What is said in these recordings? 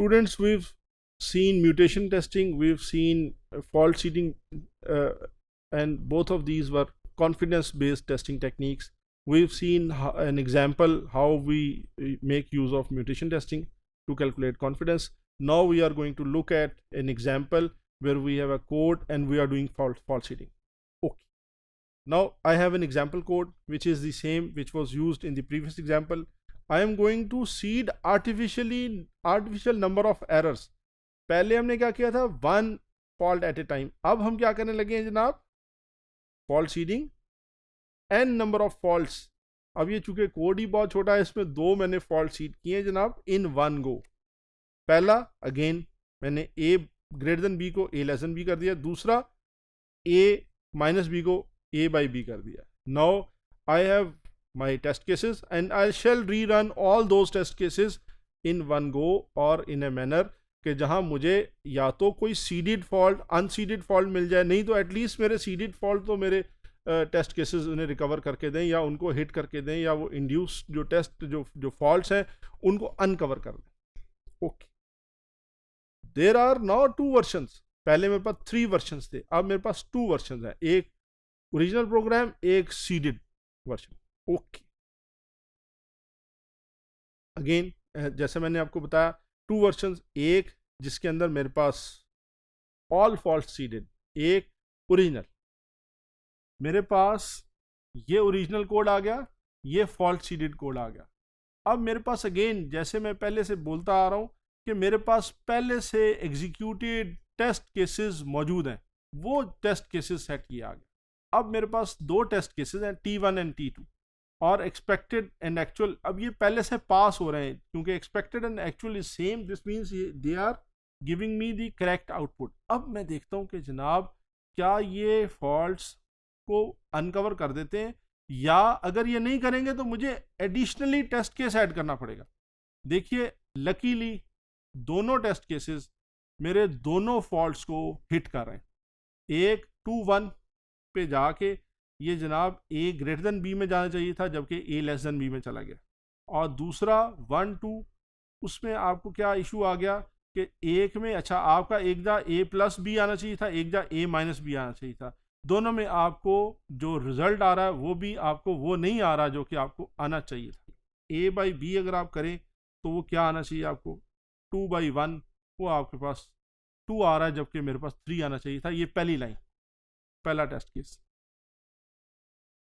students, we've seen mutation testing, we've seen fault seeding, and both of these were confidence-based testing techniques. We've seen an example how we make use of mutation testing to calculate confidence. Now we are going to look at an example where we have a code and we are doing fault seeding. Okay. Now I have an example code which is the same which was used in the previous example. I am going to seed artificial number of errors. पहले हमने क्या किया था, 1 fault at a time. अब हम क्या करने लगे हैं जनाब, fault seeding n number of faults. अब ये चूंकि कोड ही बहुत छोटा है, इसमें 2 मैंने fault seed किए हैं जनाब in one go. पहला अगेन मैंने a greater than b को a less than b कर दिया, दूसरा a minus b को a by b कर दिया. Now I have my test cases and I shall rerun all those test cases in one go or in a manner कि जहां मुझे या तो कोई सीडेड फॉल्ट, अनसीडेड फॉल्ट मिल जाए, नहीं तो एटलीस्ट मेरे सीडेड फॉल्ट तो मेरे टेस्ट केसेस उन्हें रिकवर करके दें या उनको हिट करके दें या वो इंड्यूस जो टेस्ट जो फॉल्ट्स हैं उनको अनकवर कर दें. Okay, there are now 2 versions. पहले मेरे पास 3 वर्जन्स थे, अब मेरे पास 2 वर्जन्स हैं, एक ओरिजिनल प्रोग्राम, एक सीडेड वर्जन. ओके, अगेन जैसे मैंने आपको बताया 2 वर्जन्स, एक जिसके अंदर मेरे पास ऑल फॉल्ट सीडेड, एक ओरिजिनल. मेरे पास ये ओरिजिनल कोड आ गया, ये फॉल्ट सीडेड कोड आ गया. अब मेरे पास अगेन जैसे मैं पहले से बोलता आ रहा हूं कि मेरे पास पहले से एग्जीक्यूटेड टेस्ट केसेस मौजूद हैं, वो टेस्ट केसेस सेट किया आ गया. अब मेरे पास 2 टेस्ट केसेस हैं, T1 एंड T2, और एक्सपेक्टेड एंड एक्चुअल. अब ये पहले से पास हो रहे हैं क्योंकि expected and actual is same, this means they are giving me the correct output. अब मैं देखता हूं कि जनाब क्या ये फॉल्ट्स को अनकवर कर देते हैं, या अगर ये नहीं करेंगे तो मुझे एडिशनली टेस्ट केस ऐड करना पड़ेगा. देखिए लकीली दोनों टेस्ट केसेस मेरे दोनों फॉल्ट्स को हिट कर रहे हैं. एक 2-1 पे जाके ये जनाब a ग्रेटर देन b में जाना चाहिए था जबकि a लेस देन b में चला गया, और दूसरा 1-2 उसमें आपको क्या इशू आ गया कि एक में अच्छा आपका एक जा a प्लस b आना चाहिए था, एक जा a माइनस b आना चाहिए था. दोनों में आपको जो रिजल्ट आ रहा है वो भी आपको वो नहीं आ रहा जो कि आपको आना चाहिए था. a बाई b अगर आप करें तो वो क्या आना चाहिए आपको, 2/1, वो आपके पास 2 आ रहा है जबकि मेरे पास 3 आना चाहिए था. ये पहली लाइन, पहला टेस्ट केस.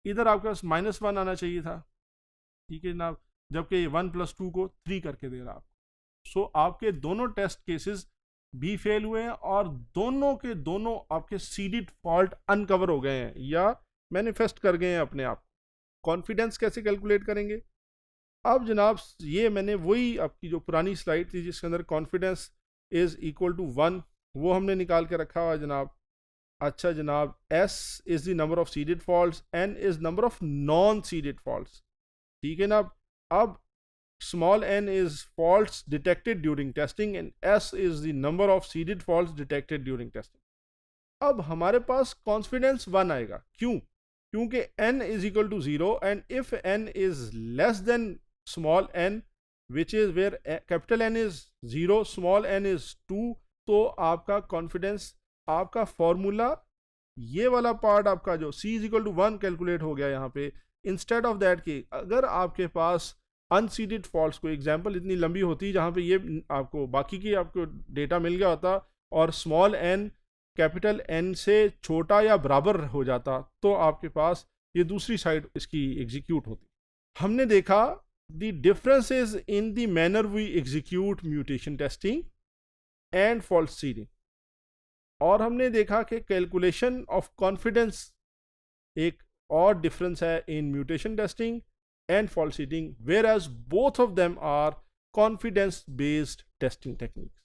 इधर आपके पास -1 आना चाहिए था, ठीक है जनाब, जबकि 1 + 2 को 3 करके दे रहा आपको. सो आपके दोनों टेस्ट केसेस भी फेल हुए हैं और दोनों के दोनों आपके सीडेड फॉल्ट अनकवर हो गए हैं या मैनिफेस्ट कर गए हैं अपने आप. कॉन्फिडेंस कैसे कैलकुलेट करेंगे? अब जनाब ये मैंने वही आपकी जो पुरानी स्लाइड थी जिसके अंदर कॉन्फिडेंस इज इक्वल टू 1, वो हमने निकाल के रखा हुआ जनाब. अच्छा जनाब, S is the number of seeded faults, N is number of non seeded faults, ठीक है ना. अब small n is faults detected during testing and S is the number of seeded faults detected during testing. अब हमारे पास confidence 1 आएगा. क्यों? क्योंकि n is equal to 0 and if n is less than small n, which is where capital N is 0, small n is 2, तो आपका confidence, आपका formula ये वाला पार्ट आपका जो c is equal to 1 calculate हो गया यहाँ पे. इंस्टेड ऑफ दैट कि अगर आपके पास अनसीडेड फॉल्ट्स, को एग्जांपल इतनी लंबी होती जहाँ पे ये आपको बाकी की आपको डेटा मिल गया होता और स्मॉल n कैपिटल N से छोटा या बराबर हो जाता, तो आपके पास ये दूसरी साइड इसकी एग्जीक्यूट होती. हमने देखा the differences in the manner we execute mutation testing and fault seeding, और हमने देखा कि कैलकुलेशन ऑफ कॉन्फिडेंस एक और डिफरेंस है in mutation testing and fault seeding, whereas both of them are confidence based testing techniques.